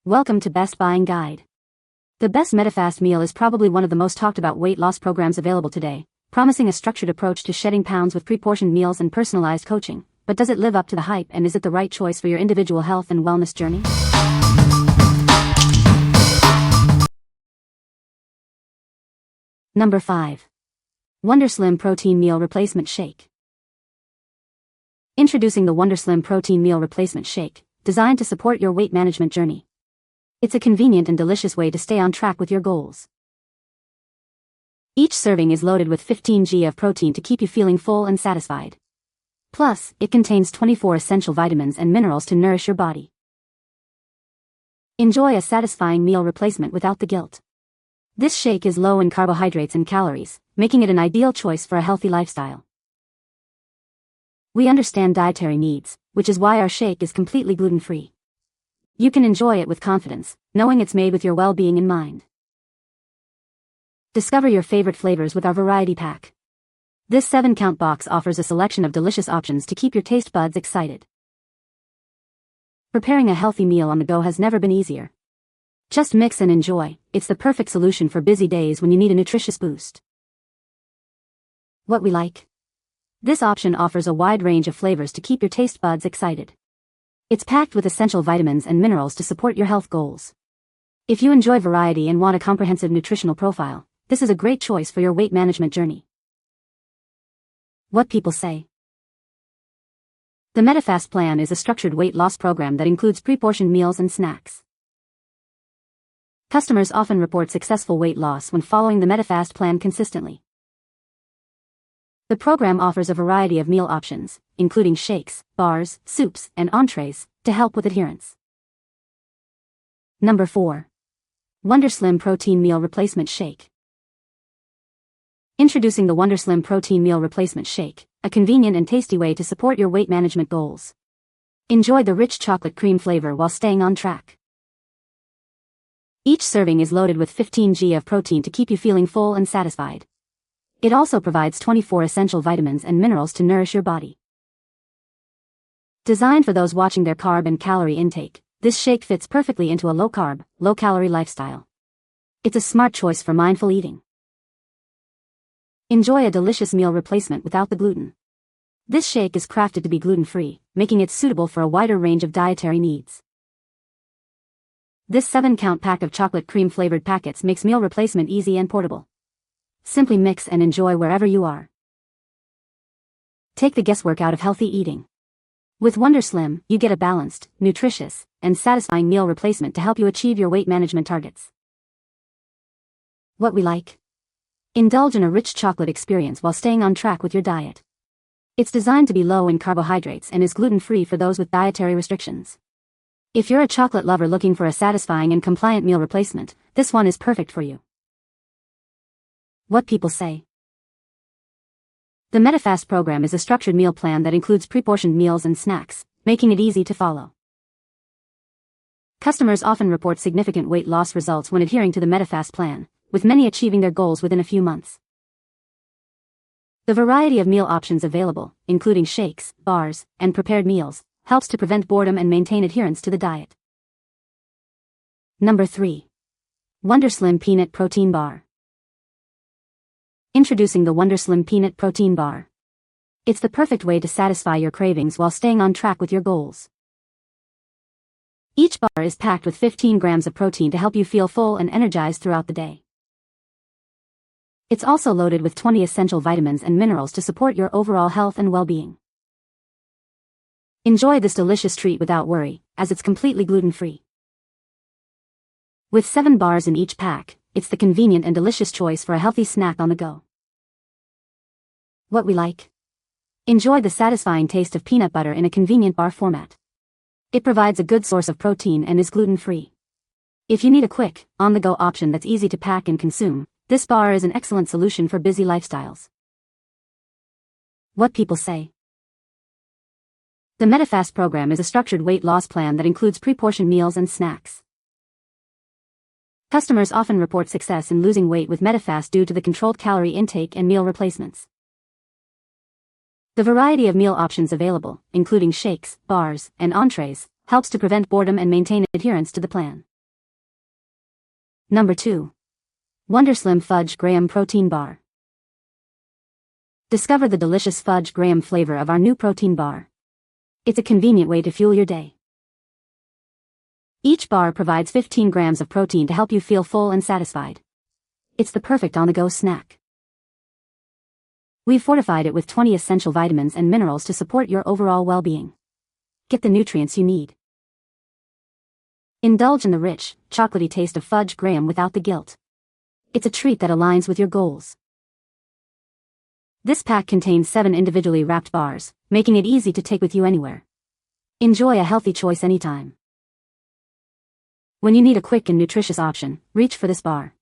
Welcome to Best Buying Guide. The Best Medifast Meal is probably one of the most talked about weight loss programs available today, promising a structured approach to shedding pounds with pre-portioned meals and personalized coaching. But does it live up to the hype, and is it the right choice for your individual health and wellness journey? Number 5. WonderSlim Protein Meal Replacement Shake. Introducing the WonderSlim Protein Meal Replacement Shake, designed to support your weight management journey. It's a convenient and delicious way to stay on track with your goals. Each serving is loaded with 15 g of protein to keep you feeling full and satisfied. Plus, it contains 24 essential vitamins and minerals to nourish your body. Enjoy a satisfying meal replacement without the guilt. This shake is low in carbohydrates and calories, making it an ideal choice for a healthy lifestyle. We understand dietary needs, which is why our shake is completely gluten-free. You can enjoy it with confidence, knowing it's made with your well-being in mind. Discover your favorite flavors with our variety pack. This 7-count box offers a selection of delicious options to keep your taste buds excited. Preparing a healthy meal on the go has never been easier. Just mix and enjoy. It's the perfect solution for busy days when you need a nutritious boost. What we like? This option offers a wide range of flavors to keep your taste buds excited. It's packed with essential vitamins and minerals to support your health goals. If you enjoy variety and want a comprehensive nutritional profile, this is a great choice for your weight management journey. What people say. The Medifast plan is a structured weight loss program that includes pre-portioned meals and snacks. Customers often report successful weight loss when following the Medifast plan consistently. The program offers a variety of meal options, including shakes, bars, soups, and entrees, to help with adherence. Number 4. WonderSlim Protein Meal Replacement Shake. Introducing the WonderSlim Protein Meal Replacement Shake, a convenient and tasty way to support your weight management goals. Enjoy the rich chocolate cream flavor while staying on track. Each serving is loaded with 15 g of protein to keep you feeling full and satisfied. It also provides 24 essential vitamins and minerals to nourish your body. Designed for those watching their carb and calorie intake, this shake fits perfectly into a low-carb, low-calorie lifestyle. It's a smart choice for mindful eating. Enjoy a delicious meal replacement without the gluten. This shake is crafted to be gluten-free, making it suitable for a wider range of dietary needs. This 7-count pack of chocolate cream-flavored packets makes meal replacement easy and portable. Simply mix and enjoy wherever you are. Take the guesswork out of healthy eating. With WonderSlim, you get a balanced, nutritious, and satisfying meal replacement to help you achieve your weight management targets. What we like? Indulge in a rich chocolate experience while staying on track with your diet. It's designed to be low in carbohydrates and is gluten-free for those with dietary restrictions. If you're a chocolate lover looking for a satisfying and compliant meal replacement, this one is perfect for you. What people say. The Medifast program is a structured meal plan that includes pre-portioned meals and snacks, making it easy to follow. Customers often report significant weight loss results when adhering to the Medifast plan, with many achieving their goals within a few months. The variety of meal options available, including shakes, bars, and prepared meals, helps to prevent boredom and maintain adherence to the diet. Number 3. WonderSlim Peanut Protein Bar. Introducing the WonderSlim Peanut Protein Bar. It's the perfect way to satisfy your cravings while staying on track with your goals. Each bar is packed with 15 grams of protein to help you feel full and energized throughout the day. It's also loaded with 20 essential vitamins and minerals to support your overall health and well-being. Enjoy this delicious treat without worry, as it's completely gluten-free. With 7 bars in each pack, it's the convenient and delicious choice for a healthy snack on the go. What we like? Enjoy the satisfying taste of peanut butter in a convenient bar format. It provides a good source of protein and is gluten-free. If you need a quick, on-the-go option that's easy to pack and consume, this bar is an excellent solution for busy lifestyles. What people say. The Medifast program is a structured weight loss plan that includes pre-portioned meals and snacks. Customers often report success in losing weight with Medifast due to the controlled calorie intake and meal replacements. The variety of meal options available, including shakes, bars, and entrees, helps to prevent boredom and maintain adherence to the plan. Number 2. WonderSlim Fudge Graham Protein Bar. Discover the delicious Fudge Graham flavor of our new protein bar. It's a convenient way to fuel your day. Each bar provides 15 grams of protein to help you feel full and satisfied. It's the perfect on-the-go snack. We've fortified it with 20 essential vitamins and minerals to support your overall well-being. Get the nutrients you need. Indulge in the rich, chocolatey taste of Fudge Graham without the guilt. It's a treat that aligns with your goals. This pack contains 7 individually wrapped bars, making it easy to take with you anywhere. Enjoy a healthy choice anytime. When you need a quick and nutritious option, reach for this bar.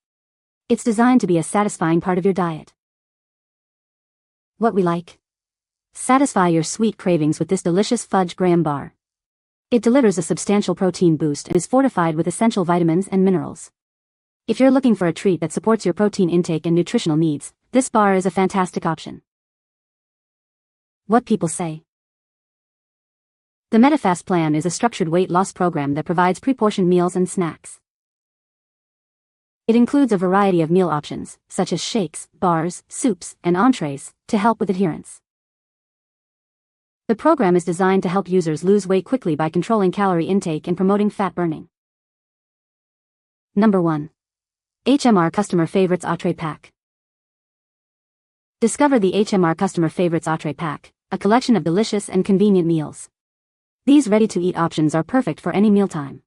It's designed to be a satisfying part of your diet. What we like? Satisfy your sweet cravings with this delicious Fudge Graham bar. It delivers a substantial protein boost and is fortified with essential vitamins and minerals. If you're looking for a treat that supports your protein intake and nutritional needs, this bar is a fantastic option. What people say. The Medifast plan is a structured weight loss program that provides pre-portioned meals and snacks. It includes a variety of meal options, such as shakes, bars, soups, and entrees, to help with adherence. The program is designed to help users lose weight quickly by controlling calorie intake and promoting fat burning. Number 1. HMR Customer Favorites Entrée Pack. Discover the HMR Customer Favorites Entrée Pack, a collection of delicious and convenient meals. These ready-to-eat options are perfect for any mealtime.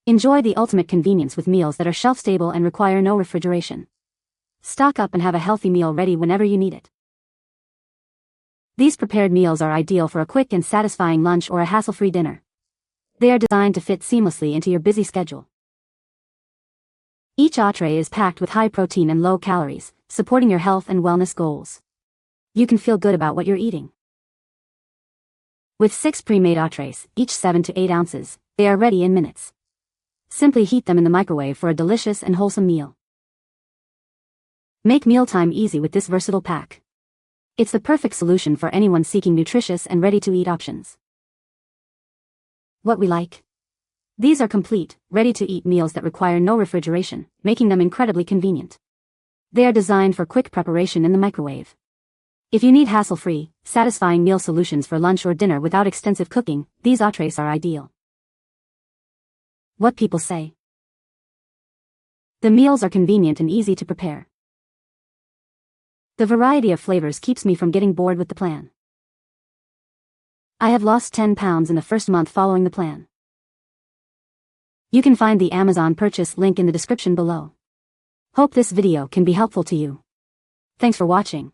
Enjoy the ultimate convenience with meals that are shelf-stable and require no refrigeration. Stock up and have a healthy meal ready whenever you need it. These prepared meals are ideal for a quick and satisfying lunch or a hassle-free dinner. They are designed to fit seamlessly into your busy schedule. Each entree is packed with high protein and low calories, supporting your health and wellness goals. You can feel good about what you're eating. With 6 pre-made entrees, each 7 to 8 ounces, they are ready in minutes. Simply heat them in the microwave for a delicious and wholesome meal. Make mealtime easy with this versatile pack. It's the perfect solution for anyone seeking nutritious and ready-to-eat options. What we like? These are complete, ready-to-eat meals that require no refrigeration, making them incredibly convenient. They are designed for quick preparation in the microwave. If you need hassle-free, satisfying meal solutions for lunch or dinner without extensive cooking, these entrees are ideal. What people say. The meals are convenient and easy to prepare. The variety of flavors keeps me from getting bored with the plan. I have lost 10 pounds in the first month following the plan. You can find the Amazon purchase link in the description below. Hope this video can be helpful to you. Thanks for watching.